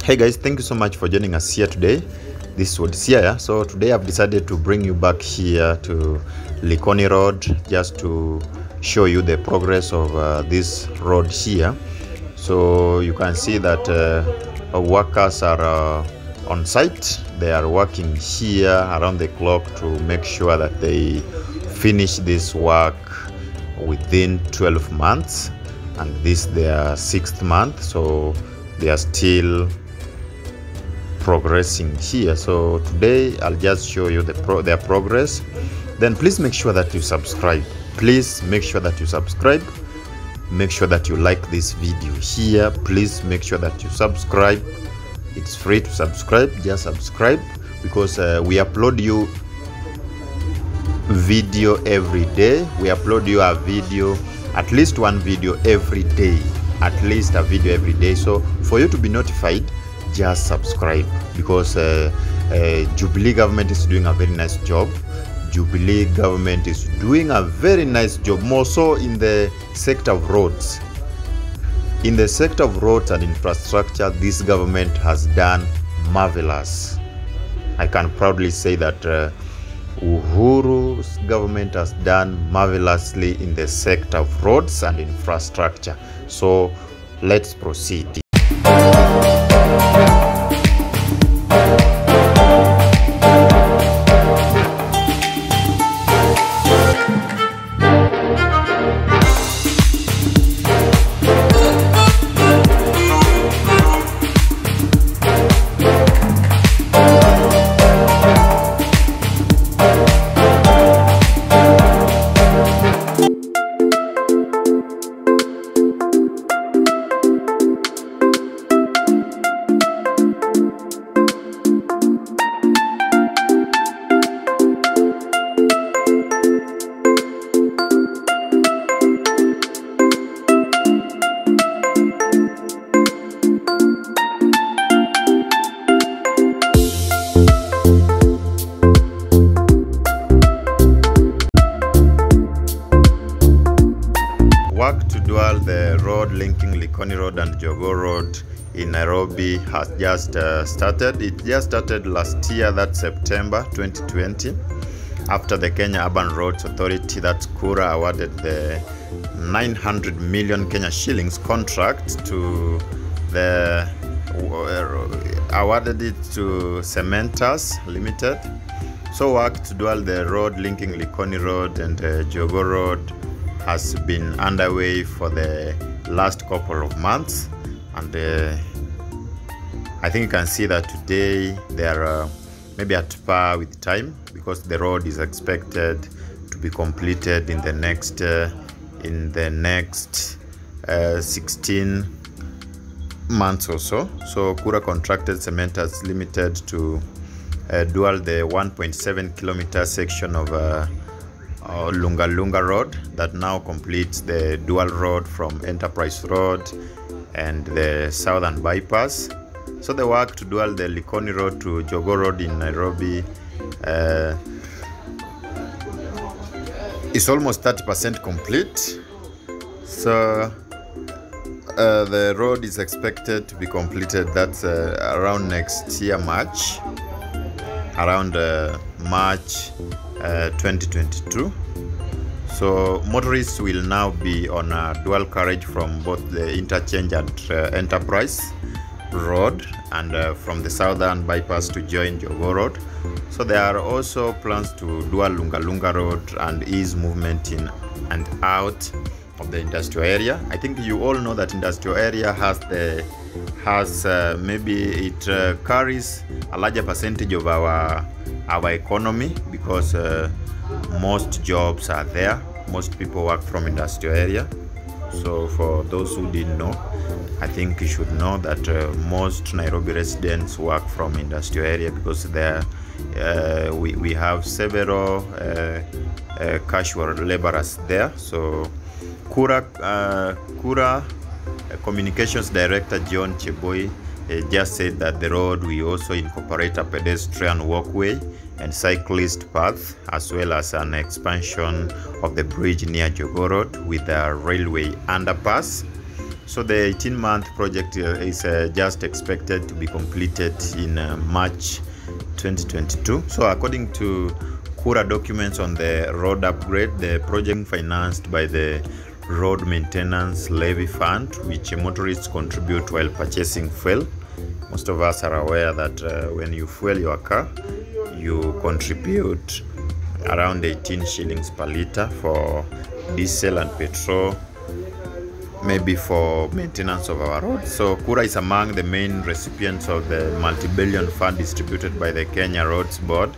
Hey guys, thank you so much for joining us here today. This is Sia. So today I've decided to bring you back here to Likoni Road just to show you the progress of this road here. So you can see that workers are on site. They are working here around the clock to make sure that they finish this work within 12 months, and this their 6th month, so they are still progressing here. So today I'll just show you their progress. Then please make sure that you subscribe. Please make sure that you subscribe. Make sure that you like this video here. Please make sure that you subscribe. It's free to subscribe. Just subscribe, because we upload you video every day. We upload you a video, at least one video every day, at least a video every day. So for you to be notified, just subscribe, because Jubilee government is doing a very nice job. Jubilee government is doing a very nice job, more so in the sector of roads. In the sector of roads and infrastructure, this government has done marvelous. I can proudly say that Uhuru's government has done marvelously in the sector of roads and infrastructure. So let's proceed. Work to dual the road linking Likoni Road and Jogoo Road in Nairobi has just started. It just started last year, that's September 2020, after the Kenya Urban Roads Authority, that's Kura, awarded the 900 million Kenya shillings contract to the awarded it to Cementas Limited. So work to dual the road linking Likoni Road and Jogoo Road has been underway for the last couple of months, and I think you can see that today they are maybe at par with time, because the road is expected to be completed in the next 16 months or so. So Kura contracted Cementas Limited to dual the 1.7 kilometer section of Lunga Road that now completes the dual road from Enterprise Road and the Southern Bypass. So the work to dual the Likoni Road to Jogoo Road in Nairobi is almost 30% complete. So the road is expected to be completed, that's around next year, March, around March 2022. So motorists will now be on a dual carriage from both the interchange at Enterprise Road and from the Southern Bypass to join Jogoo Road. So there are also plans to dual Lunga Road and ease movement in and out of the industrial area. I think you all know that industrial area maybe it carries a larger percentage of our economy, because most jobs are there. Most people work from industrial area. So for those who didn't know, I think you should know that most Nairobi residents work from industrial area, because there we have several casual laborers there. So Kura Communications Director John Cheboi just said that the road will also incorporate a pedestrian walkway and cyclist path, as well as an expansion of the bridge near Jogoo Road with a railway underpass. So the 18-month project is just expected to be completed in March 2022. So according to Kura documents on the road upgrade, the project financed by the Road Maintenance Levy Fund, which motorists contribute while purchasing fuel. Most of us are aware that when you fuel your car, you contribute around 18 shillings per liter for diesel and petrol, maybe for maintenance of our roads. So Kura is among the main recipients of the multi-billion fund distributed by the Kenya Roads Board.